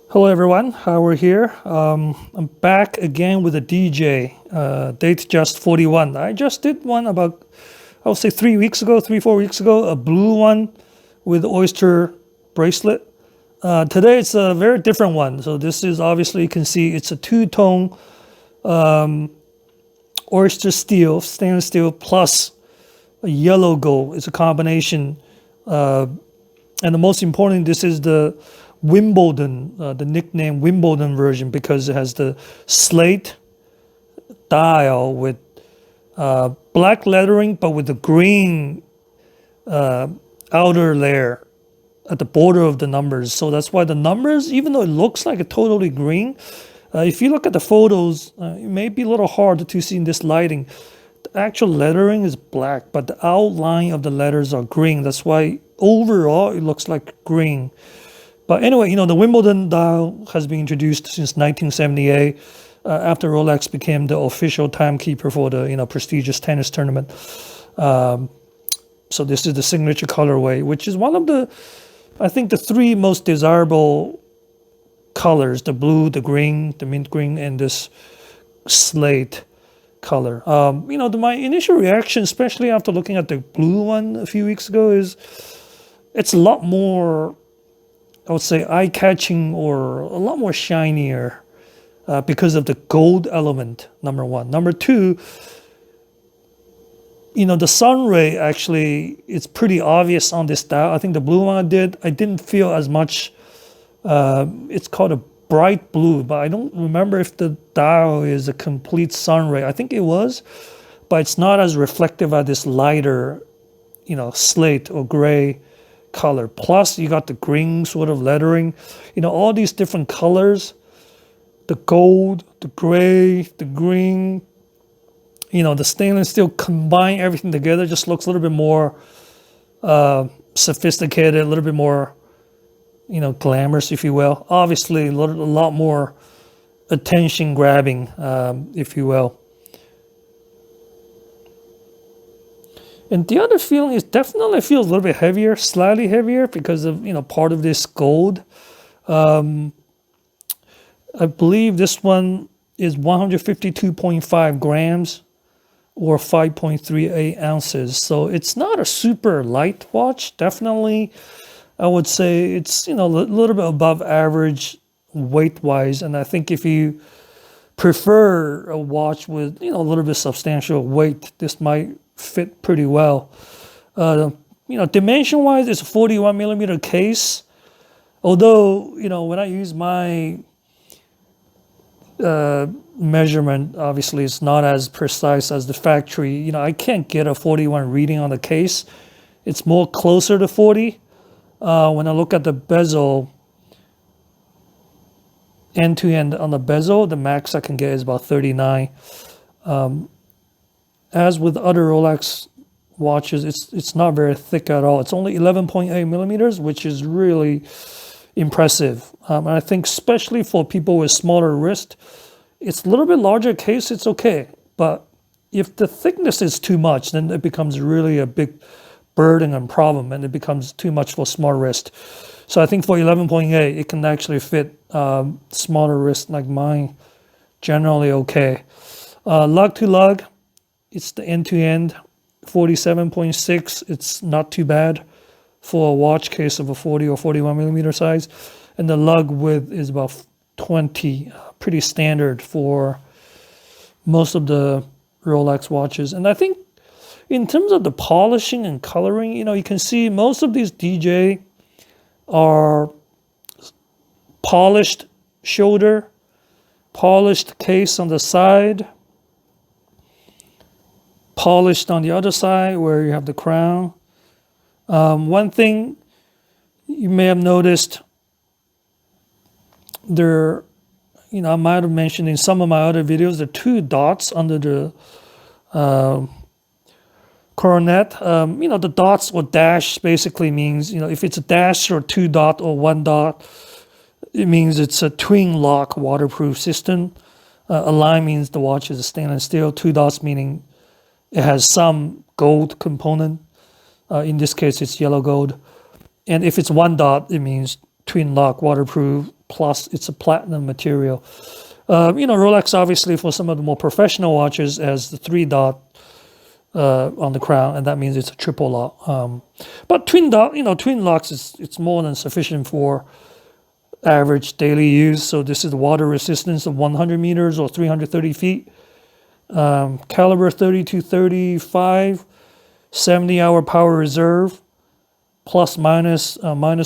Hello everyone, we're here. I'm back again with a DJ, DateJust 41. I just did one about, I would say 3 weeks ago, 4 weeks ago, a blue one with oyster bracelet. Today it's a very different one. So this is obviously, you can see it's a two-tone oyster steel, stainless steel, plus a yellow gold. It's a combination. And the most important, this is the Wimbledon, the nickname Wimbledon version, because it has the slate dial with black lettering, but with the green outer layer at the border of the numbers. So that's why the numbers, even though it looks like a totally green, if you look at the photos, it may be a little hard to see in this lighting. The actual lettering is black, but the outline of the letters are green. That's why overall it looks like green. But anyway, the Wimbledon dial has been introduced since 1978 after Rolex became the official timekeeper for the prestigious tennis tournament. So this is the signature colorway, which is one of the, I think, the three most desirable colors: the blue, the green, the mint green, and this slate color. My initial reaction, especially after looking at the blue one a few weeks ago, is it's a lot more, I would say, eye-catching or a lot more shinier because of the gold element, number one. Number two, the sun ray actually, it's pretty obvious on this dial. I think the blue one I didn't feel as much. It's called a bright blue, but I don't remember if the dial is a complete sun ray. I think it was, but it's not as reflective as this lighter, slate or gray color. Plus you got the green sort of lettering, all these different colors, the gold, the gray, the green, the stainless steel, combine everything together, just looks a little bit more sophisticated, a little bit more glamorous, if you will. Obviously a lot more attention grabbing, if you will. And the other feeling is definitely feels a little bit heavier, slightly heavier, because of part of this gold. I believe this one is 152.5 grams or 5.38 ounces. So it's not a super light watch. Definitely, I would say it's a little bit above average weight wise. And I think if you prefer a watch with a little bit substantial weight, this might fit pretty well. Dimension wise, it's a 41mm case. Although when I use my measurement, obviously it's not as precise as the factory. I can't get a 41 reading on the case. It's more closer to 40. When I look at the bezel, end to end on the bezel, the max I can get is about 39. As with other Rolex watches, it's not very thick at all. It's only 11.8 millimeters, which is really impressive. And I think especially for people with smaller wrist, it's a little bit larger case, it's okay. But if the thickness is too much, then it becomes really a big burden and problem, and it becomes too much for small wrist. So I think for 11.8, it can actually fit smaller wrist like mine, generally okay. Lug-to-lug, it's the end-to-end 47.6. It's not too bad for a watch case of a 40 or 41 millimeter size. And the lug width is about 20, pretty standard for most of the Rolex watches. And I think in terms of the polishing and coloring, you can see most of these DJ are polished shoulder, polished case on the side, polished on the other side where you have the crown. One thing you may have noticed, there, I might have mentioned in some of my other videos, the two dots under the coronet. The dots or dash basically means, if it's a dash or two dot or one dot, it means it's a twin lock waterproof system. A line means the watch is a stainless steel. Two dots meaning it has some gold component. In this case, it's yellow gold. And if it's one dot, it means twin lock waterproof plus it's a platinum material. Rolex obviously for some of the more professional watches has the 3 dot on the crown, and that means it's a triple lock. But twin locks it's more than sufficient for average daily use. So this is the water resistance of 100 meters or 330 feet. Caliber 3235, 70-hour power reserve, minus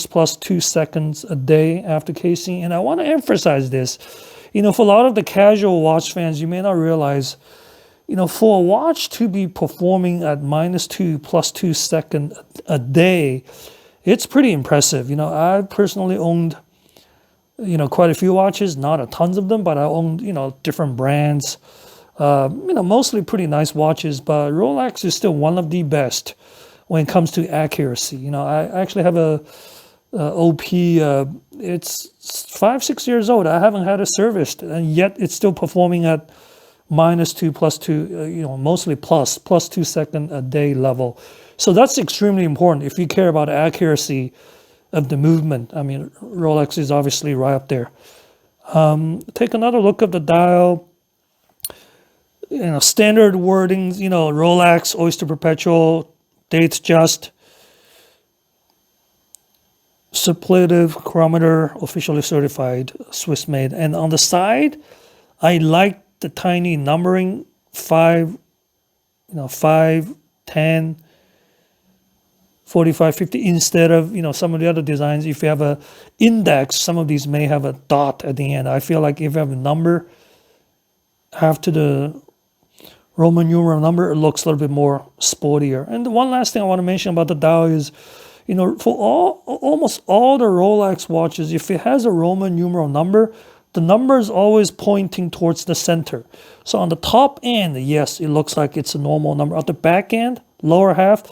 plus 2 seconds a day after casing. And I want to emphasize this. For a lot of the casual watch fans, you may not realize, for a watch to be performing at -2 plus 2 seconds a day, it's pretty impressive. I personally owned, quite a few watches, not a tons of them, but I owned, different brands, mostly pretty nice watches, but Rolex is still one of the best when it comes to accuracy. I actually have a OP, it's 5-6 years old. I haven't had it serviced, and yet it's still performing at -2 plus 2, mostly plus 2 seconds a day level. So that's extremely important if you care about accuracy of the movement. I mean, Rolex is obviously right up there. Take another look at the dial. Standard wordings, Rolex, Oyster Perpetual, DateJust, suppletive chronometer, officially certified, Swiss made. And on the side, I like the tiny numbering, 5, 10, 45, 50, instead of, some of the other designs. If you have a index, some of these may have a dot at the end. I feel like if you have a number after the Roman numeral number, it looks a little bit more sportier. And the one last thing I want to mention about the dial is, for almost all the Rolex watches, if it has a Roman numeral number, the number is always pointing towards the center. So on the top end, yes, it looks like it's a normal number. At the back end, lower half,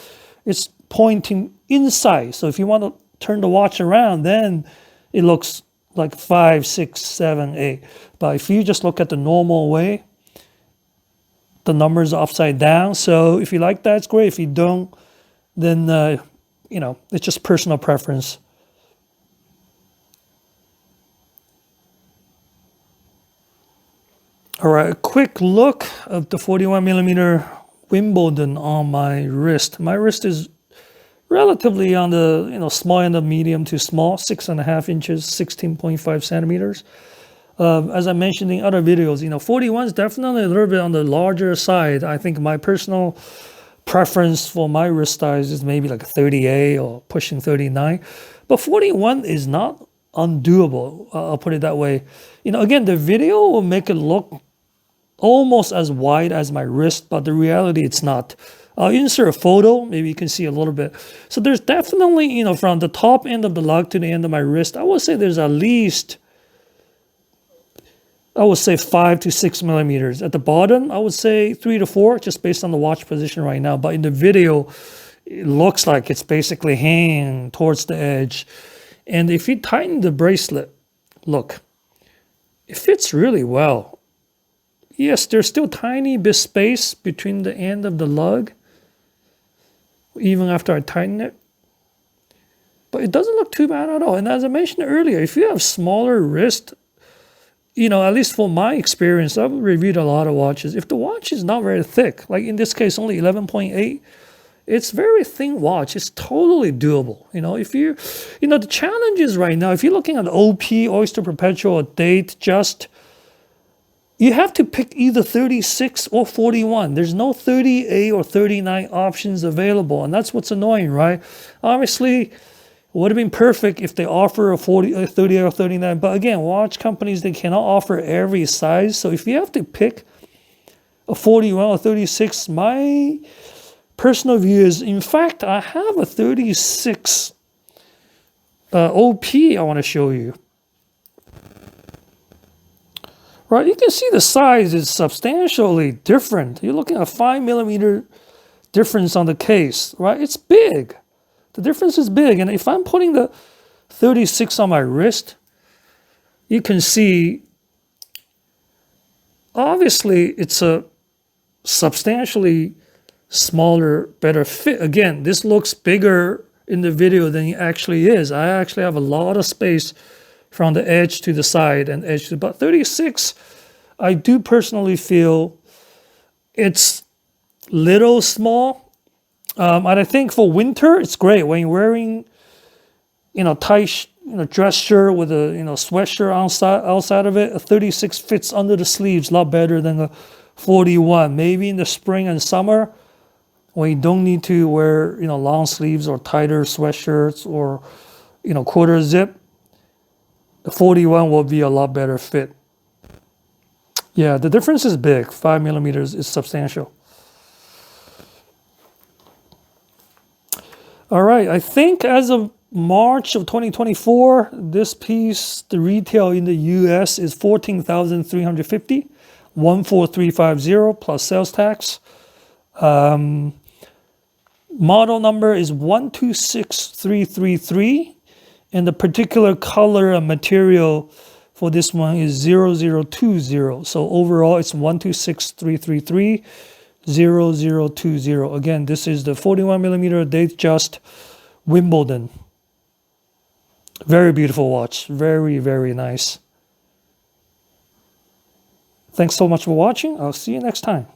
it's pointing inside. So if you want to turn the watch around, then it looks like 5, 6, 7, 8. But if you just look at the normal way, the numbers are upside down. So if you like that, it's great. If you don't, then it's just personal preference. All right, a quick look of the 41mm Wimbledon on my wrist. My wrist is relatively on the small end of medium to small, 6.5 inches, 16.5 centimeters. As I mentioned in other videos, 41 is definitely a little bit on the larger side. I think my personal preference for my wrist size is maybe like a 38 or pushing 39. But 41 is not undoable, I'll put it that way. Again, the video will make it look almost as wide as my wrist, but the reality it's not. I'll insert a photo, maybe you can see a little bit. So there's definitely, from the top end of the lug to the end of my wrist, I would say there's at least, 5 to 6 millimeters. At the bottom, I would say 3 to 4, just based on the watch position right now. But in the video, it looks like it's basically hanging towards the edge. And if you tighten the bracelet, look, it fits really well. Yes, there's still tiny bit space between the end of the lug, even after I tighten it. But it doesn't look too bad at all. And as I mentioned earlier, if you have smaller wrist, at least for my experience, I've reviewed a lot of watches. If the watch is not very thick, like in this case, only 11.8, it's very thin watch. It's totally doable. If you, the challenge is right now, if you're looking at OP, Oyster Perpetual, or DateJust, you have to pick either 36 or 41. There's no 38 or 39 options available. And that's what's annoying, right? Obviously, it would have been perfect if they offer a 38 or 39. But again, watch companies, they cannot offer every size. So if you have to pick a 41 or 36, my personal view is, in fact, I have a 36 OP I want to show you. Right, you can see the size is substantially different. You're looking at a 5 millimeter difference on the case, right? It's big. The difference is big. And if I'm putting the 36 on my wrist, you can see, obviously, it's a substantially smaller, better fit. Again, this looks bigger in the video than it actually is. I actually have a lot of space from the edge to the side and edge to, but 36, I do personally feel it's little small. And I think for winter, it's great when you're wearing, tight, dress shirt with a, sweatshirt outside of it. A 36 fits under the sleeves a lot better than a 41. Maybe in the spring and summer, when you don't need to wear, long sleeves or tighter sweatshirts or, quarter zip, the 41 will be a lot better fit. Yeah, the difference is big. 5mm is substantial. All right, I think as of March of 2024, this piece, the retail in the US is $14,350, 14350 plus sales tax. Model number is 126333, and the particular color and material for this one is 0020. So overall, it's 126333, 0020. Again, this is the 41mm DateJust Wimbledon. Very beautiful watch. Very, very nice. Thanks so much for watching. I'll see you next time.